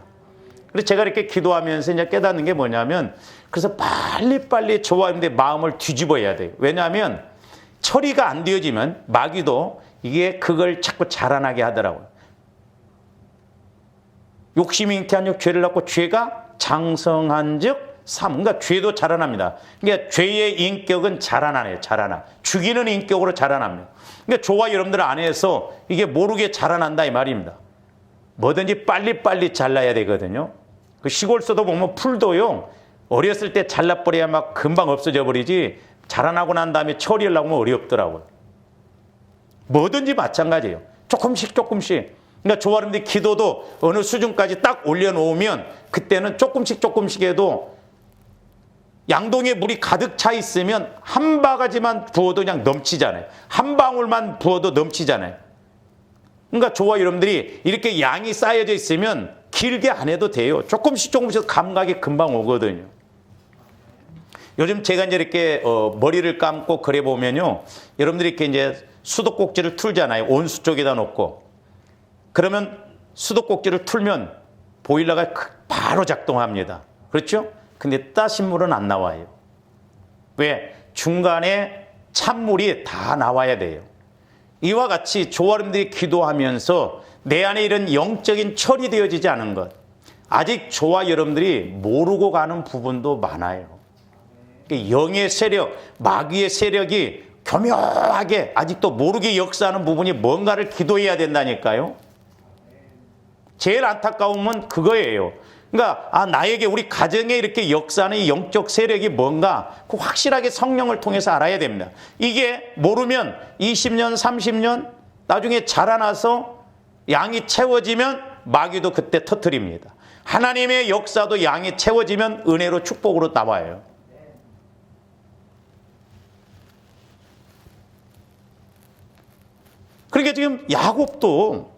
그래서 제가 이렇게 기도하면서 이제 깨닫는 게 뭐냐면, 그래서 빨리빨리 저와 여러분들의 마음을 뒤집어야 돼요. 왜냐하면 처리가 안 되어지면 마귀도 이게 그걸 자꾸 자라나게 하더라고요. 욕심이 잉태한 즉 죄를 낳고 죄가 장성한 즉 삶. 그러니까 죄도 자라납니다. 그러니까 죄의 인격은 자라나네요. 자라나. 죽이는 인격으로 자라납니다. 그러니까 저와 여러분들 안에서 이게 모르게 자라난다 이 말입니다. 뭐든지 빨리빨리 잘라야 되거든요. 그 시골서도 보면 풀도요, 어렸을 때 잘라버려야 막 금방 없어져 버리지 자라나고 난 다음에 처리하려고 하면 어렵더라고요. 뭐든지 마찬가지예요. 조금씩. 그러니까 저와 여러분들 기도도 어느 수준까지 딱 올려놓으면 그때는 조금씩 해도 양동이에 물이 가득 차 있으면 한 바가지만 부어도 그냥 넘치잖아요. 한 방울만 부어도 넘치잖아요. 그러니까 저와 여러분들이 이렇게 양이 쌓여져 있으면 길게 안 해도 돼요. 조금씩 감각이 금방 오거든요. 요즘 제가 이제 이렇게 머리를 감고 그래 보면요, 여러분들이 이렇게 이제 수도꼭지를 틀잖아요. 온수 쪽에다 놓고. 그러면 수도꼭지를 틀면 보일러가 바로 작동합니다. 그렇죠? 근데 따신 물은 안 나와요. 왜? 중간에 찬물이 다 나와야 돼요. 이와 같이 저와 여러분들이 기도하면서 내 안에 이런 영적인 처리되어지지 않은 것, 아직 저와 여러분들이 모르고 가는 부분도 많아요. 영의 세력, 마귀의 세력이 교묘하게 아직도 모르게 역사하는 부분이 뭔가를 기도해야 된다니까요. 제일 안타까운 건 그거예요. 그러니까 나에게, 우리 가정에 이렇게 역사하는 이 영적 세력이 뭔가 그 확실하게 성령을 통해서 알아야 됩니다. 이게 모르면 20년, 30년 나중에 자라나서 양이 채워지면 마귀도 그때 터뜨립니다. 하나님의 역사도 양이 채워지면 은혜로 축복으로 나와요. 그러니까 지금 야곱도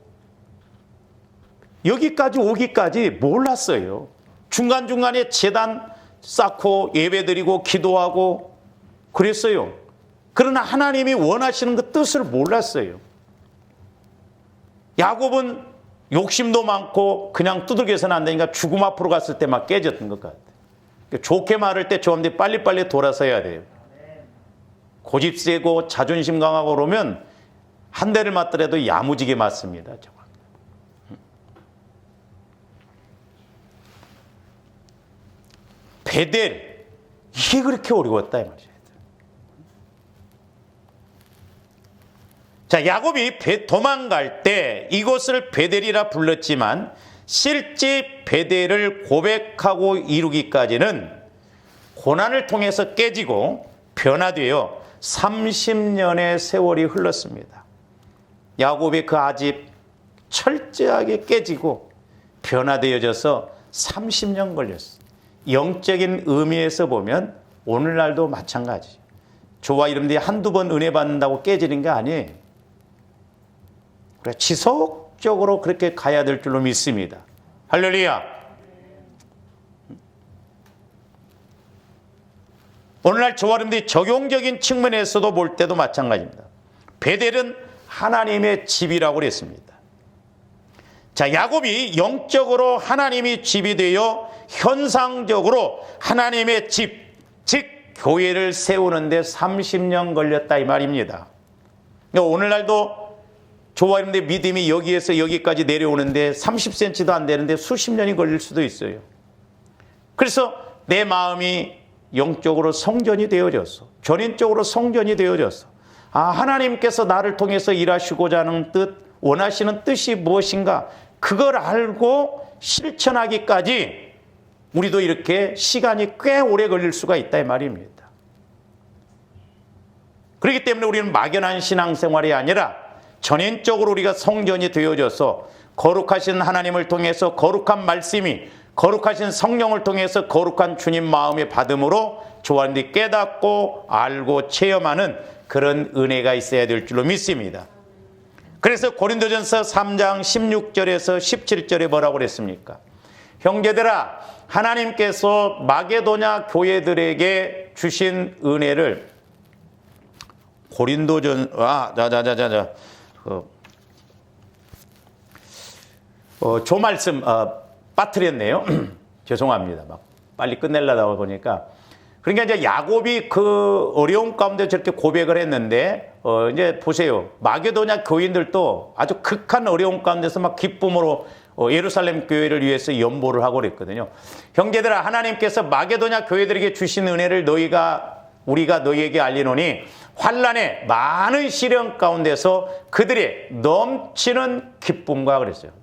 여기까지 오기까지 몰랐어요. 중간중간에 제단 쌓고 예배드리고 기도하고 그랬어요. 그러나 하나님이 원하시는 그 뜻을 몰랐어요. 야곱은 욕심도 많고 그냥 두들겨서는 안 되니까 죽음 앞으로 갔을 때 막 깨졌던 것 같아요. 좋게 말할 때 저한테 빨리빨리 돌아서야 돼요. 고집 세고 자존심 강하고 그러면 한 대를 맞더라도 야무지게 맞습니다. 베델, 이게 그렇게 어려웠다 이 말이죠. 자, 야곱이 도망갈 때 이곳을 베델이라 불렀지만 실제 베델을 고백하고 이루기까지는 고난을 통해서 깨지고 변화되어 30년의 세월이 흘렀습니다. 야곱의 그 아집 철저하게 깨지고 변화되어져서 30년 걸렸어요. 영적인 의미에서 보면 오늘날도 마찬가지죠. 저와 여러분들이 한두 번 은혜 받는다고 깨지는 게 아니에요. 그래, 지속적으로 그렇게 가야 될 줄로 믿습니다. 할렐루야. 오늘날 저와 여러분들이 적용적인 측면에서도 볼 때도 마찬가지입니다. 베델은 하나님의 집이라고 그랬습니다. 자, 야곱이 영적으로 하나님이 집이 되어 현상적으로 하나님의 집, 즉 교회를 세우는데 30년 걸렸다 이 말입니다. 그러니까 오늘날도 저와 여러분의 믿음이 여기에서 여기까지 내려오는데 30cm도 안 되는데 수십 년이 걸릴 수도 있어요. 그래서 내 마음이 영적으로 성전이 되어졌어. 전인적으로 성전이 되어졌어. 아, 하나님께서 나를 통해서 일하시고자 하는 뜻, 원하시는 뜻이 무엇인가? 그걸 알고 실천하기까지 우리도 이렇게 시간이 꽤 오래 걸릴 수가 있다 이 말입니다. 그렇기 때문에 우리는 막연한 신앙생활이 아니라 전인적으로 우리가 성전이 되어져서 거룩하신 하나님을 통해서 거룩한 말씀이 거룩하신 성령을 통해서 거룩한 주님 마음의 받음으로 조안들이 깨닫고 알고 체험하는 그런 은혜가 있어야 될 줄로 믿습니다. 그래서 고린도전서 3장 16절에서 17절에 뭐라고 그랬습니까? 형제들아, 하나님께서 마게도냐 교회들에게 주신 은혜를 고린도전 조 말씀 빠뜨렸네요. 죄송합니다. 막 빨리 끝내려다 보니까. 그러니까 이제 야곱이 그 어려운 가운데 저렇게 고백을 했는데 이제 보세요. 마게도냐 교인들도 아주 극한 어려운 가운데서 막 기쁨으로 예루살렘 교회를 위해서 연보를 하고 그랬거든요. 형제들아, 하나님께서 마게도냐 교회들에게 주신 은혜를 우리가 너희에게 알리노니 환난의 많은 시련 가운데서 그들의 넘치는 기쁨과 그랬어요.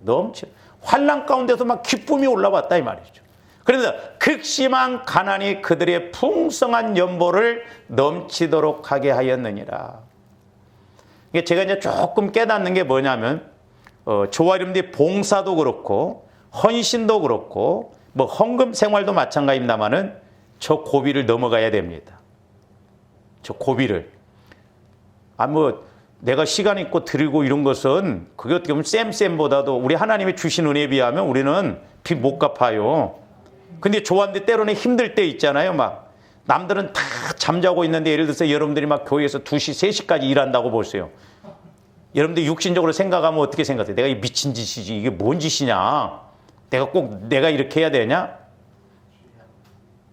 환난 가운데서 막 기쁨이 올라왔다 이 말이죠. 그래서 극심한 가난이 그들의 풍성한 연보를 넘치도록 하게 하였느니라. 이게 제가 이제 조금 깨닫는 게 뭐냐면 저와 여러분들이 봉사도 그렇고 헌신도 그렇고 뭐 헌금 생활도 마찬가지입니다만은 저 고비를 넘어가야 됩니다. 저 고비를. 내가 시간 있고 드리고 이런 것은 그게 어떻게 보면 쌤보다도 우리 하나님이 주신 은혜에 비하면 우리는 빚 못 갚아요. 근데 좋았는데 때로는 힘들 때 있잖아요. 막 남들은 다 잠자고 있는데 예를 들어서 여러분들이 막 교회에서 2시, 3시까지 일한다고 보세요. 여러분들 육신적으로 생각하면 어떻게 생각해요? 내가 이 미친 짓이지. 이게 뭔 짓이냐? 내가 이렇게 해야 되냐?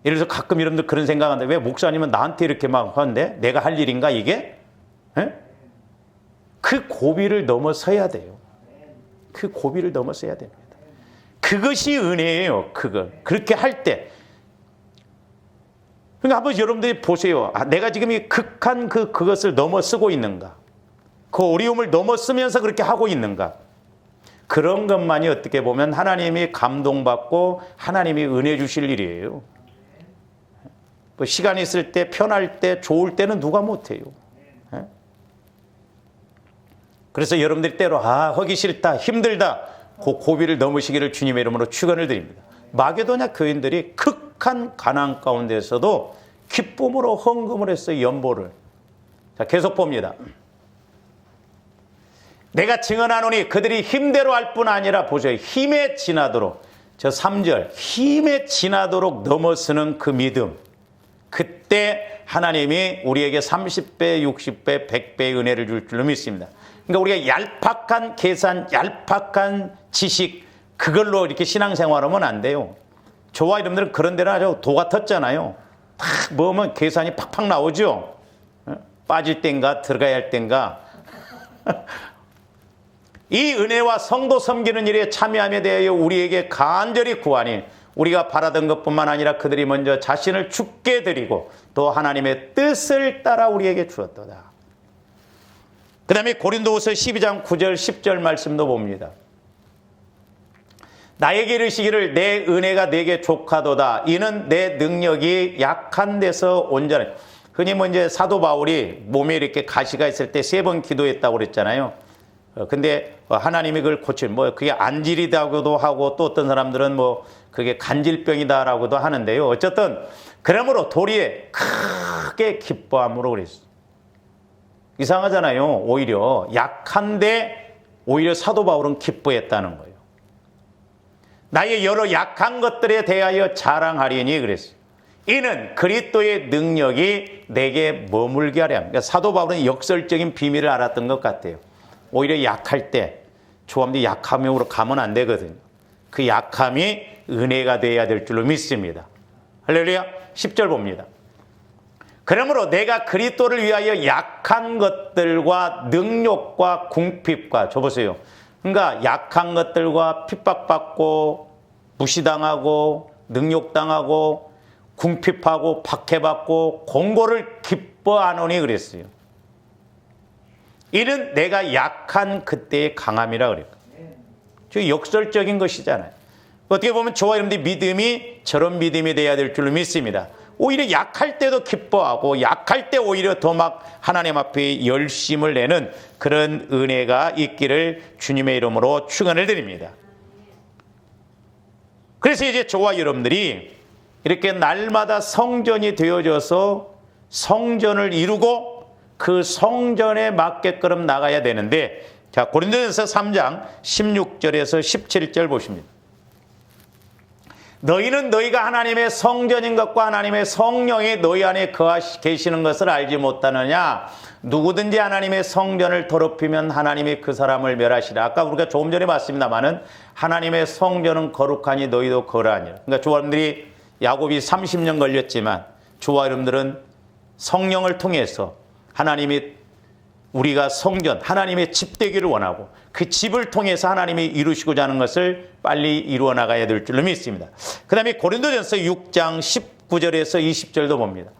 예를 들어서 가끔 여러분들 그런 생각하는데 왜 목사님은 나한테 이렇게 막 하는데 내가 할 일인가 이게? 에? 그 고비를 넘어서야 돼요. 그 고비를 넘어서야 됩니다. 그것이 은혜예요. 그렇게 할 때. 그러니까 한번 여러분들이 보세요. 내가 지금 이 극한 그것을 넘어서고 있는가? 그 어려움을 넘어서면서 그렇게 하고 있는가? 그런 것만이 어떻게 보면 하나님이 감동받고 하나님이 은혜 주실 일이에요. 시간 있을 때, 편할 때, 좋을 때는 누가 못해요. 그래서 여러분들이 때로 하기 싫다, 힘들다, 그 고비를 넘으시기를 주님의 이름으로 축원을 드립니다. 마게도냐 교인들이 극한 가난 가운데서도 기쁨으로 헌금을 했어요. 연보를. 자, 계속 봅니다. 내가 증언하노니 그들이 힘대로 할 뿐 아니라 보세요. 힘에 지나도록, 저 3절, 힘에 지나도록 넘어서는 그 믿음. 그때 하나님이 우리에게 30배, 60배, 100배의 은혜를 줄 줄로 믿습니다. 그러니까 우리가 얄팍한 계산, 얄팍한 지식, 그걸로 이렇게 신앙생활하면 안 돼요. 저와 여러분들은 그런 데는 아주 도 같았잖아요. 탁 뭐면 계산이 팍팍 나오죠. 빠질 땐가 들어가야 할 땐가. 이 은혜와 성도 섬기는 일에 참여함에 대하여 우리에게 간절히 구하니 우리가 바라던 것뿐만 아니라 그들이 먼저 자신을 죽게 드리고 또 하나님의 뜻을 따라 우리에게 주었도다. 그 다음에 고린도후서 12장 9절 10절 말씀도 봅니다. 나에게 이르시기를 내 은혜가 내게 족하도다. 이는 내 능력이 약한 데서 온전해. 흔히 이제 사도 바울이 몸에 이렇게 가시가 있을 때 3번 기도했다고 그랬잖아요. 근데 하나님이 그걸 그게 안질이다고도 하고 또 어떤 사람들은 그게 간질병이다라고도 하는데요. 어쨌든 그러므로 도리에 크게 기뻐함으로 그랬어요. 이상하잖아요. 오히려 약한데 오히려 사도 바울은 기뻐했다는 거예요. 나의 여러 약한 것들에 대하여 자랑하리니 그랬어요. 이는 그리스도의 능력이 내게 머물게 하려 합니다. 그러니까 사도 바울은 역설적인 비밀을 알았던 것 같아요. 오히려 약할 때 조합이 약함으로 가면 안 되거든요. 그 약함이 은혜가 되어야 될 줄로 믿습니다. 할렐루야. 10절 봅니다. 그러므로 내가 그리스도를 위하여 약한 것들과 능욕과 궁핍과 보세요. 그러니까 약한 것들과 핍박받고 무시당하고 능욕당하고 궁핍하고 박해받고 공고를 기뻐하노니 그랬어요. 이는 내가 약한 그때의 강함이라 그랬거든요. 역설적인 것이잖아요. 어떻게 보면 저와 여러분들의 믿음이 저런 믿음이 돼야 될 줄로 믿습니다. 오히려 약할 때도 기뻐하고 약할 때 오히려 더 막 하나님 앞에 열심을 내는 그런 은혜가 있기를 주님의 이름으로 축원을 드립니다. 그래서 이제 저와 여러분들이 이렇게 날마다 성전이 되어져서 성전을 이루고 그 성전에 맞게끔 나가야 되는데, 자, 고린도전서 3장 16절에서 17절 보십니다. 너희는 너희가 하나님의 성전인 것과 하나님의 성령이 너희 안에 계시는 것을 알지 못하느냐? 누구든지 하나님의 성전을 더럽히면 하나님이 그 사람을 멸하시라. 아까 우리가 조금 전에 봤습니다마는 하나님의 성전은 거룩하니 너희도 거룩하니라. 그러니까 저와 여러분들이 야곱이 30년 걸렸지만 저와 여러분들은 성령을 통해서 하나님이 우리가 성전, 하나님의 집 되기를 원하고 그 집을 통해서 하나님이 이루시고자 하는 것을 빨리 이루어 나가야 될 줄로 믿습니다. 그 다음에 고린도전서 6장 19절에서 20절도 봅니다.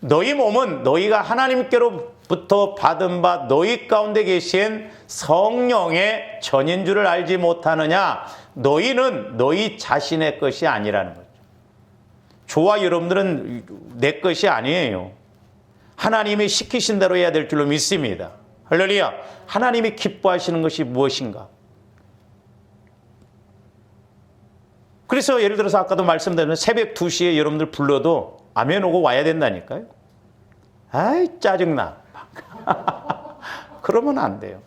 너희 몸은 너희가 하나님께로부터 받은 바 너희 가운데 계신 성령의 전인 줄을 알지 못하느냐? 너희는 너희 자신의 것이 아니라는 거죠. 저와 여러분들은 내 것이 아니에요. 하나님이 시키신 대로 해야 될 줄로 믿습니다. 할렐루야. 하나님이 기뻐하시는 것이 무엇인가? 그래서 예를 들어서 아까도 말씀드린 새벽 2시에 여러분들 불러도 아멘 오고 와야 된다니까요. 아이 짜증나. 그러면 안 돼요.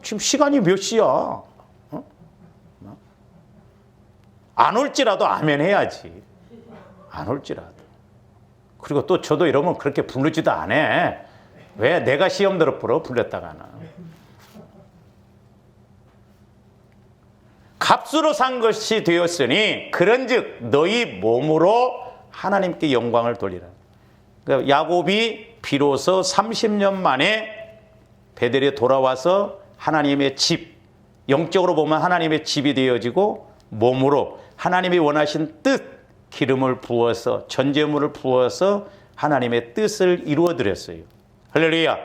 지금 시간이 몇 시야? 안 올지라도 아멘 해야지. 안 올지라도. 그리고 또 저도 이러면 그렇게 부르지도 않아. 왜? 내가 시험 들어 불렀다가는. 값으로 산 것이 되었으니 그런즉 너희 몸으로 하나님께 영광을 돌리라. 그러니까 야곱이 비로소 30년 만에 베델에 돌아와서 하나님의 집, 영적으로 보면 하나님의 집이 되어지고 몸으로 하나님이 원하신 뜻, 기름을 부어서 전제물을 부어서 하나님의 뜻을 이루어 드렸어요. 할렐루야.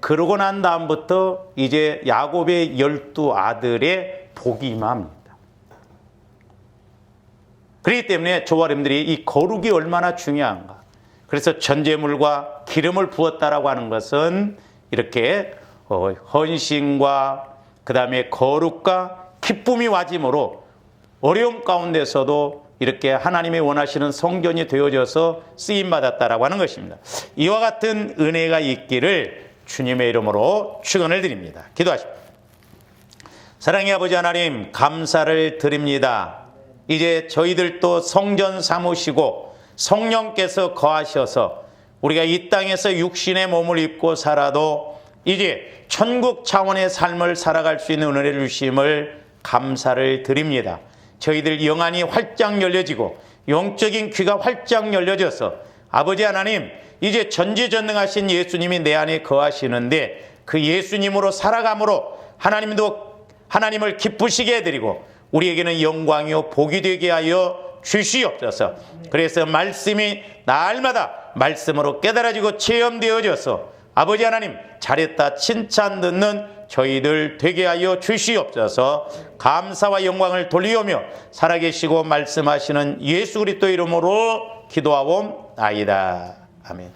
그러고 난 다음부터 이제 야곱의 12 아들의 복이 임합니다. 그렇기 때문에 저와 여러분들이 이 거룩이 얼마나 중요한가. 그래서 전제물과 기름을 부었다라고 하는 것은 이렇게 헌신과 그 다음에 거룩과 기쁨이 와짐으로 어려움 가운데서도 이렇게 하나님이 원하시는 성전이 되어져서 쓰임받았다라고 하는 것입니다. 이와 같은 은혜가 있기를 주님의 이름으로 축원을 드립니다. 기도하십시오. 사랑의 아버지 하나님, 감사를 드립니다. 이제 저희들도 성전 삼으시고 성령께서 거하셔서 우리가 이 땅에서 육신의 몸을 입고 살아도 이제 천국 차원의 삶을 살아갈 수 있는 은혜를 주심을 감사를 드립니다. 저희들 영안이 활짝 열려지고 영적인 귀가 활짝 열려져서 아버지 하나님, 이제 전지전능하신 예수님이 내 안에 거하시는데 그 예수님으로 살아감으로 하나님을 기쁘시게 해드리고 우리에게는 영광이요 복이 되게 하여 주시옵소서. 그래서 말씀이 날마다 말씀으로 깨달아지고 체험되어져서 아버지 하나님, 잘했다 칭찬 듣는 저희들 되게 하여 주시옵소서. 감사와 영광을 돌리오며 살아계시고 말씀하시는 예수 그리스도 이름으로 기도하옵나이다. 아멘.